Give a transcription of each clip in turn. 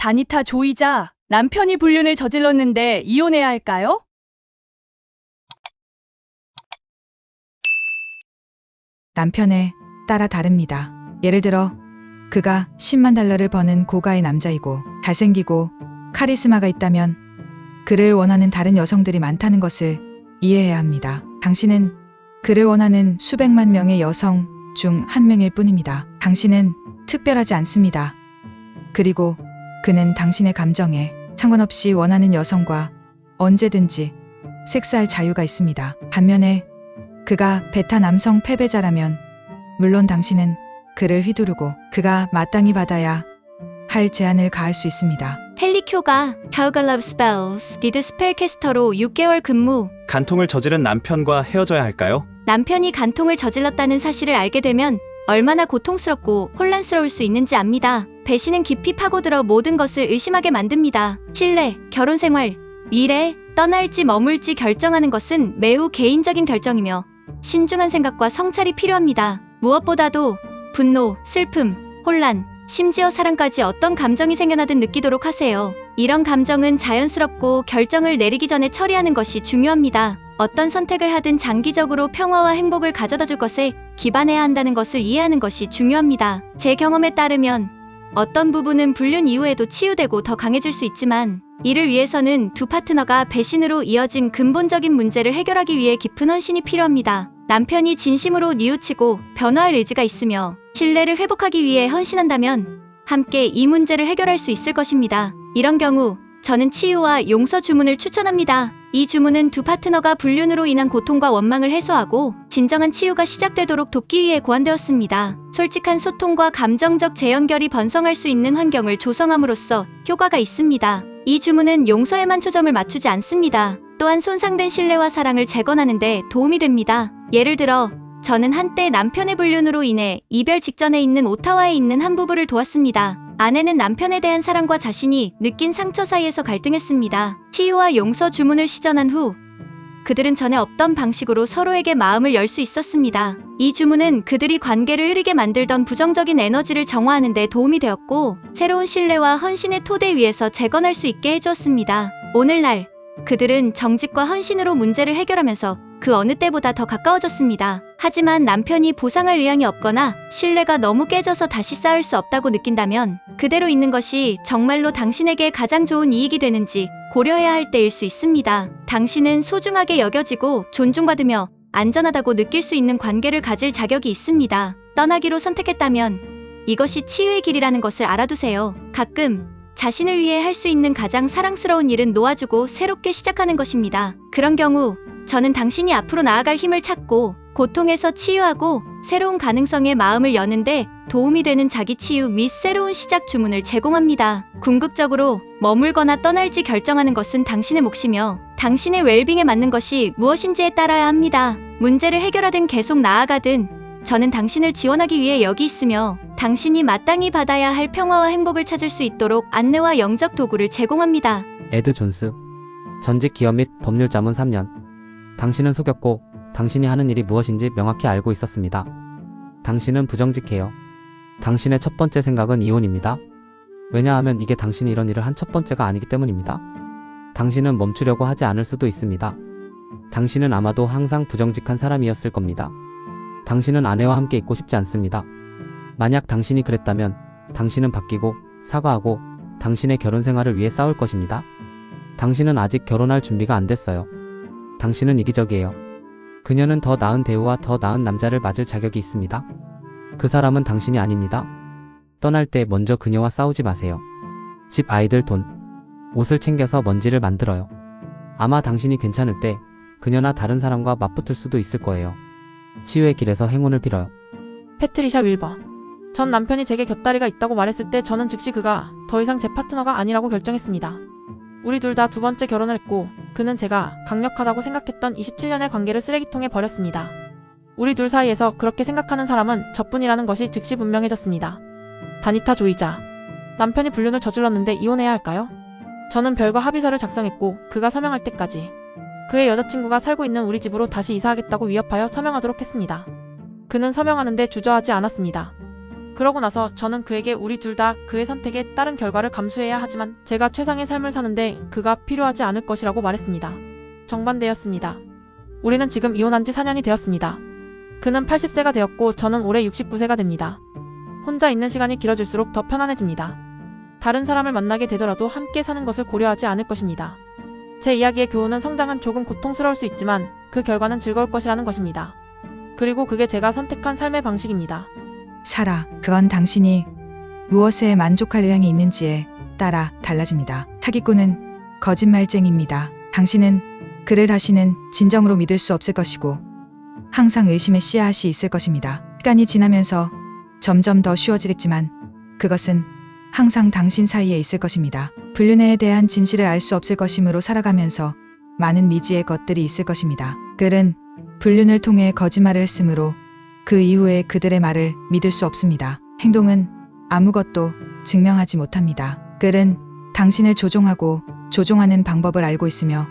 다니타 조이자, 남편이 불륜을 저질렀는데 이혼해야 할까요? 남편에 따라 다릅니다. 예를 들어 그가 10만 달러를 버는 고가의 남자이고 잘생기고 카리스마가 있다면 그를 원하는 다른 여성들이 많다는 것을 이해해야 합니다. 당신은 그를 원하는 수백만 명의 여성 중 한 명일 뿐입니다. 당신은 특별하지 않습니다. 그리고 그는 당신의 감정에 상관없이 원하는 여성과 언제든지 섹스할 자유가 있습니다. 반면에 그가 베타 남성 패배자라면 물론 당신은 그를 휘두르고 그가 마땅히 받아야 할 제한을 가할 수 있습니다. 헬리쿄가 Hyoga Love Spells 리드 스펠캐스터로 6개월 근무. 간통을 저지른 남편과 헤어져야 할까요? 남편이 간통을 저질렀다는 사실을 알게 되면 얼마나 고통스럽고 혼란스러울 수 있는지 압니다. 배신은 깊이 파고들어 모든 것을 의심하게 만듭니다. 신뢰, 결혼생활, 미래, 떠날지 머물지 결정하는 것은 매우 개인적인 결정이며 신중한 생각과 성찰이 필요합니다. 무엇보다도 분노, 슬픔, 혼란, 심지어 사랑까지 어떤 감정이 생겨나든 느끼도록 하세요. 이런 감정은 자연스럽고 결정을 내리기 전에 처리하는 것이 중요합니다. 어떤 선택을 하든 장기적으로 평화와 행복을 가져다 줄 것에 기반해야 한다는 것을 이해하는 것이 중요합니다. 제 경험에 따르면 어떤 부분은 불륜 이후에도 치유되고 더 강해질 수 있지만 이를 위해서는 두 파트너가 배신으로 이어진 근본적인 문제를 해결하기 위해 깊은 헌신이 필요합니다. 남편이 진심으로 뉘우치고 변화할 의지가 있으며 신뢰를 회복하기 위해 헌신한다면 함께 이 문제를 해결할 수 있을 것입니다. 이런 경우 저는 치유와 용서 주문을 추천합니다. 이 주문은 두 파트너가 불륜으로 인한 고통과 원망을 해소하고 진정한 치유가 시작되도록 돕기 위해 고안되었습니다. 솔직한 소통과 감정적 재연결이 번성할 수 있는 환경을 조성함으로써 효과가 있습니다. 이 주문은 용서에만 초점을 맞추지 않습니다. 또한 손상된 신뢰와 사랑을 재건하는 데 도움이 됩니다. 예를 들어 저는 한때 남편의 불륜으로 인해 이별 직전에 있는 오타와에 있는 한 부부를 도왔습니다. 아내는 남편에 대한 사랑과 자신이 느낀 상처 사이에서 갈등했습니다. 치유와 용서 주문을 시전한 후 그들은 전에 없던 방식으로 서로에게 마음을 열 수 있었습니다. 이 주문은 그들이 관계를 흐리게 만들던 부정적인 에너지를 정화하는 데 도움이 되었고 새로운 신뢰와 헌신의 토대 위에서 재건할 수 있게 해주었습니다. 오늘날 그들은 정직과 헌신으로 문제를 해결하면서 그 어느 때보다 더 가까워졌습니다. 하지만 남편이 보상할 의향이 없거나 신뢰가 너무 깨져서 다시 쌓을 수 없다고 느낀다면 그대로 있는 것이 정말로 당신에게 가장 좋은 이익이 되는지 고려해야 할 때일 수 있습니다. 당신은 소중하게 여겨지고 존중받으며 안전하다고 느낄 수 있는 관계를 가질 자격이 있습니다. 떠나기로 선택했다면 이것이 치유의 길이라는 것을 알아두세요. 가끔 자신을 위해 할 수 있는 가장 사랑스러운 일은 놓아주고 새롭게 시작하는 것입니다. 그런 경우 저는 당신이 앞으로 나아갈 힘을 찾고 고통에서 치유하고 새로운 가능성에 마음을 여는데 도움이 되는 자기 치유 및 새로운 시작 주문을 제공합니다. 궁극적으로 머물거나 떠날지 결정하는 것은 당신의 몫이며 당신의 웰빙에 맞는 것이 무엇인지에 따라야 합니다. 문제를 해결하든 계속 나아가든 저는 당신을 지원하기 위해 여기 있으며 당신이 마땅히 받아야 할 평화와 행복을 찾을 수 있도록 안내와 영적 도구를 제공합니다. 에드 존스. 전직 기업 및 법률 자문 3년. 당신은 속였고 당신이 하는 일이 무엇인지 명확히 알고 있었습니다. 당신은 부정직해요. 당신의 첫 번째 생각은 이혼입니다. 왜냐하면 이게 당신이 이런 일을 한 첫 번째가 아니기 때문입니다. 당신은 멈추려고 하지 않을 수도 있습니다. 당신은 아마도 항상 부정직한 사람이었을 겁니다. 당신은 아내와 함께 있고 싶지 않습니다. 만약 당신이 그랬다면 당신은 바뀌고 사과하고 당신의 결혼 생활을 위해 싸울 것입니다. 당신은 아직 결혼할 준비가 안 됐어요. 당신은 이기적이에요. 그녀는 더 나은 대우와 더 나은 남자를 맞을 자격이 있습니다. 그 사람은 당신이 아닙니다. 떠날 때 먼저 그녀와 싸우지 마세요. 집, 아이들, 돈, 옷을 챙겨서 먼지를 만들어요. 아마 당신이 괜찮을 때 그녀나 다른 사람과 맞붙을 수도 있을 거예요. 치유의 길에서 행운을 빌어요. 패트리샤 윌버. 전 남편이 제게 곁다리가 있다고 말했을 때 저는 즉시 그가 더 이상 제 파트너가 아니라고 결정했습니다. 우리 둘 다 두 번째 결혼을 했고 그는 제가 강력하다고 생각했던 27년의 관계를 쓰레기통에 버렸습니다. 우리 둘 사이에서 그렇게 생각하는 사람은 저뿐이라는 것이 즉시 분명해졌습니다. 다니타 조이자. 남편이 불륜을 저질렀는데 이혼해야 할까요? 저는 별거 합의서를 작성했고 그가 서명할 때까지 그의 여자친구가 살고 있는 우리 집으로 다시 이사하겠다고 위협하여 서명하도록 했습니다. 그는 서명하는데 주저하지 않았습니다. 그러고 나서 저는 그에게 우리 둘 다 그의 선택에 따른 결과를 감수해야 하지만 제가 최상의 삶을 사는데 그가 필요하지 않을 것이라고 말했습니다. 정반대였습니다. 우리는 지금 이혼한 지 4년이 되었습니다. 그는 80세가 되었고 저는 올해 69세가 됩니다. 혼자 있는 시간이 길어질수록 더 편안해집니다. 다른 사람을 만나게 되더라도 함께 사는 것을 고려하지 않을 것입니다. 제 이야기의 교훈은 성장은 조금 고통스러울 수 있지만 그 결과는 즐거울 것이라는 것입니다. 그리고 그게 제가 선택한 삶의 방식입니다. 사라, 그건 당신이 무엇에 만족할 의향이 있는지에 따라 달라집니다. 사기꾼은 거짓말쟁이입니다. 당신은 그를 다시는 진정으로 믿을 수 없을 것이고 항상 의심의 씨앗이 있을 것입니다. 시간이 지나면서 점점 더 쉬워지겠지만 그것은 항상 당신 사이에 있을 것입니다. 불륜에 대한 진실을 알 수 없을 것이므로 살아가면서 많은 미지의 것들이 있을 것입니다. 그는 불륜을 통해 거짓말을 했으므로 그 이후에 그들의 말을 믿을 수 없습니다. 행동은 아무것도 증명하지 못합니다. 그는 당신을 조종하고 조종하는 방법을 알고 있으며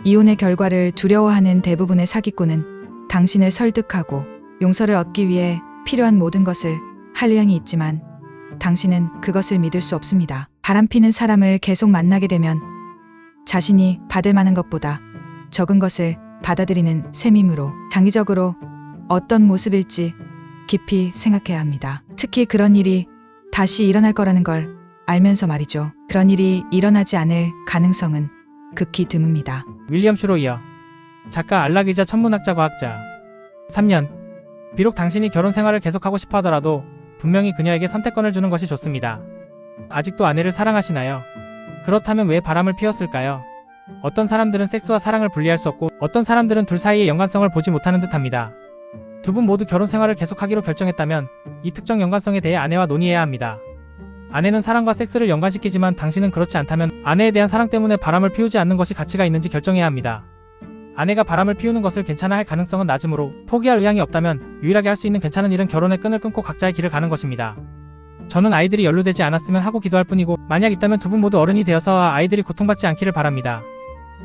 이혼의 결과를 두려워하는 대부분의 사기꾼은 당신을 설득하고 용서를 얻기 위해 필요한 모든 것을 할 의향이 있지만 당신은 그것을 믿을 수 없습니다. 바람피는 사람을 계속 만나게 되면 자신이 받을 만한 것보다 적은 것을 받아들이는 셈이므로 장기적으로 어떤 모습일지 깊이 생각해야 합니다. 특히 그런 일이 다시 일어날 거라는 걸 알면서 말이죠. 그런 일이 일어나지 않을 가능성은 극히 드뭅니다. 윌리엄 슈로이어, 작가, 안락의자 천문학자, 과학자. 3년. 비록 당신이 결혼 생활을 계속하고 싶어 하더라도 분명히 그녀에게 선택권을 주는 것이 좋습니다. 아직도 아내를 사랑하시나요? 그렇다면 왜 바람을 피웠을까요? 어떤 사람들은 섹스와 사랑을 분리할 수 없고 어떤 사람들은 둘 사이의 연관성을 보지 못하는 듯합니다. 두 분 모두 결혼 생활을 계속하기로 결정했다면 이 특정 연관성에 대해 아내와 논의해야 합니다. 아내는 사랑과 섹스를 연관시키지만 당신은 그렇지 않다면 아내에 대한 사랑 때문에 바람을 피우지 않는 것이 가치가 있는지 결정해야 합니다. 아내가 바람을 피우는 것을 괜찮아 할 가능성은 낮으므로 포기할 의향이 없다면 유일하게 할 수 있는 괜찮은 일은 결혼의 끈을 끊고 각자의 길을 가는 것입니다. 저는 아이들이 연루되지 않았으면 하고 기도할 뿐이고 만약 있다면 두 분 모두 어른이 되어서 아이들이 고통받지 않기를 바랍니다.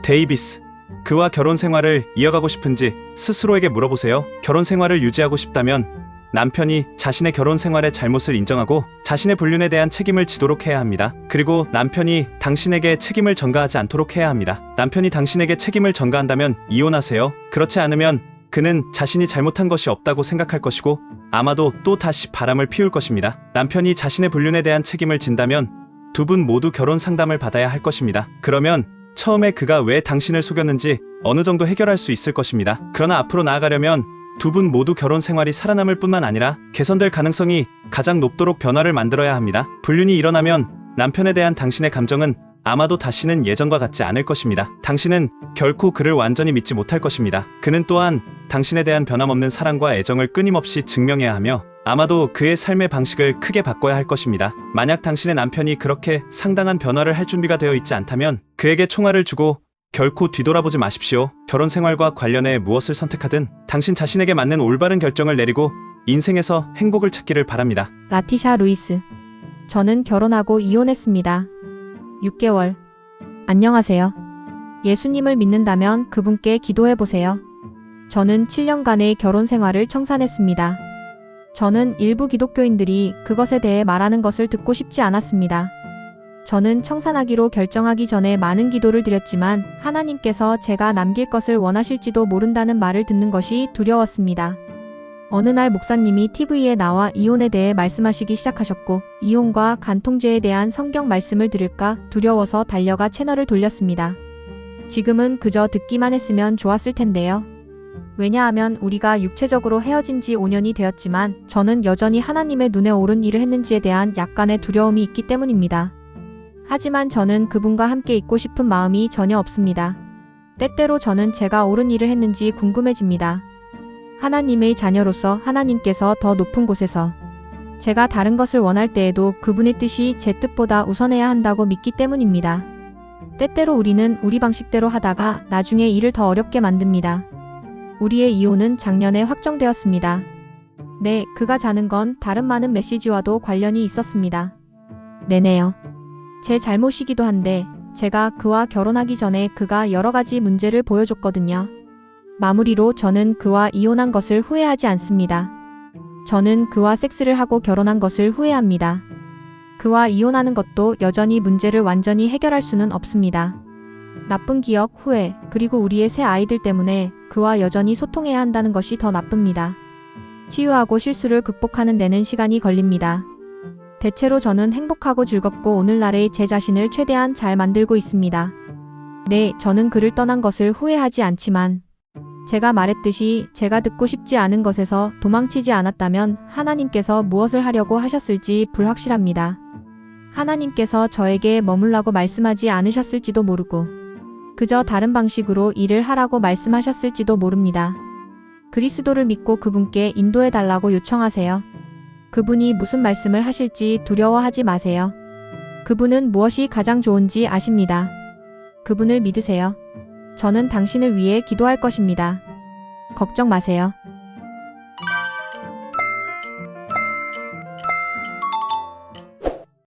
데이비스, 그와 결혼 생활을 이어가고 싶은지 스스로에게 물어보세요. 결혼 생활을 유지하고 싶다면 남편이 자신의 결혼 생활의 잘못을 인정하고 자신의 불륜에 대한 책임을 지도록 해야 합니다. 그리고 남편이 당신에게 책임을 전가하지 않도록 해야 합니다. 남편이 당신에게 책임을 전가한다면 이혼하세요. 그렇지 않으면 그는 자신이 잘못한 것이 없다고 생각할 것이고 아마도 또 다시 바람을 피울 것입니다. 남편이 자신의 불륜에 대한 책임을 진다면 두 분 모두 결혼 상담을 받아야 할 것입니다. 그러면 처음에 그가 왜 당신을 속였는지 어느 정도 해결할 수 있을 것입니다. 그러나 앞으로 나아가려면 두 분 모두 결혼 생활이 살아남을 뿐만 아니라 개선될 가능성이 가장 높도록 변화를 만들어야 합니다. 불륜이 일어나면 남편에 대한 당신의 감정은 아마도 다시는 예전과 같지 않을 것입니다. 당신은 결코 그를 완전히 믿지 못할 것입니다. 그는 또한 당신에 대한 변함없는 사랑과 애정을 끊임없이 증명해야 하며 아마도 그의 삶의 방식을 크게 바꿔야 할 것입니다. 만약 당신의 남편이 그렇게 상당한 변화를 할 준비가 되어 있지 않다면 그에게 총알을 주고 결코 뒤돌아보지 마십시오. 결혼 생활과 관련해 무엇을 선택하든 당신 자신에게 맞는 올바른 결정을 내리고 인생에서 행복을 찾기를 바랍니다. 라티샤 루이스. 저는 결혼하고 이혼했습니다. 6개월. 안녕하세요. 예수님을 믿는다면 그분께 기도해보세요. 저는 7년간의 결혼 생활을 청산했습니다. 저는 일부 기독교인들이 그것에 대해 말하는 것을 듣고 싶지 않았습니다. 저는 청산하기로 결정하기 전에 많은 기도를 드렸지만 하나님께서 제가 남길 것을 원하실지도 모른다는 말을 듣는 것이 두려웠습니다. 어느 날 목사님이 TV에 나와 이혼에 대해 말씀하시기 시작하셨고 이혼과 간통죄에 대한 성경 말씀을 들을까 두려워서 달려가 채널을 돌렸습니다. 지금은 그저 듣기만 했으면 좋았을 텐데요. 왜냐하면 우리가 육체적으로 헤어진 지 5년이 되었지만 저는 여전히 하나님의 눈에 옳은 일을 했는지에 대한 약간의 두려움이 있기 때문입니다. 하지만 저는 그분과 함께 있고 싶은 마음이 전혀 없습니다. 때때로 저는 제가 옳은 일을 했는지 궁금해집니다. 하나님의 자녀로서 하나님께서 더 높은 곳에서 제가 다른 것을 원할 때에도 그분의 뜻이 제 뜻보다 우선해야 한다고 믿기 때문입니다. 때때로 우리는 우리 방식대로 하다가 나중에 일을 더 어렵게 만듭니다. 우리의 이혼은 작년에 확정되었습니다. 네, 그가 자는 건 다른 많은 메시지와도 관련이 있었습니다. 네네요. 제 잘못이기도 한데 제가 그와 결혼하기 전에 그가 여러 가지 문제를 보여줬거든요. 마무리로 저는 그와 이혼한 것을 후회하지 않습니다. 저는 그와 섹스를 하고 결혼한 것을 후회합니다. 그와 이혼하는 것도 여전히 문제를 완전히 해결할 수는 없습니다. 나쁜 기억, 후회, 그리고 우리의 새 아이들 때문에 그와 여전히 소통해야 한다는 것이 더 나쁩니다. 치유하고 실수를 극복하는 데는 시간이 걸립니다. 대체로 저는 행복하고 즐겁고 오늘날의 제 자신을 최대한 잘 만들고 있습니다. 네, 저는 그를 떠난 것을 후회하지 않지만 제가 말했듯이 제가 듣고 싶지 않은 것에서 도망치지 않았다면 하나님께서 무엇을 하려고 하셨을지 불확실합니다. 하나님께서 저에게 머물라고 말씀하지 않으셨을지도 모르고 그저 다른 방식으로 일을 하라고 말씀하셨을지도 모릅니다. 그리스도를 믿고 그분께 인도해 달라고 요청하세요. 그분이 무슨 말씀을 하실지 두려워하지 마세요. 그분은 무엇이 가장 좋은지 아십니다. 그분을 믿으세요. 저는 당신을 위해 기도할 것입니다. 걱정 마세요.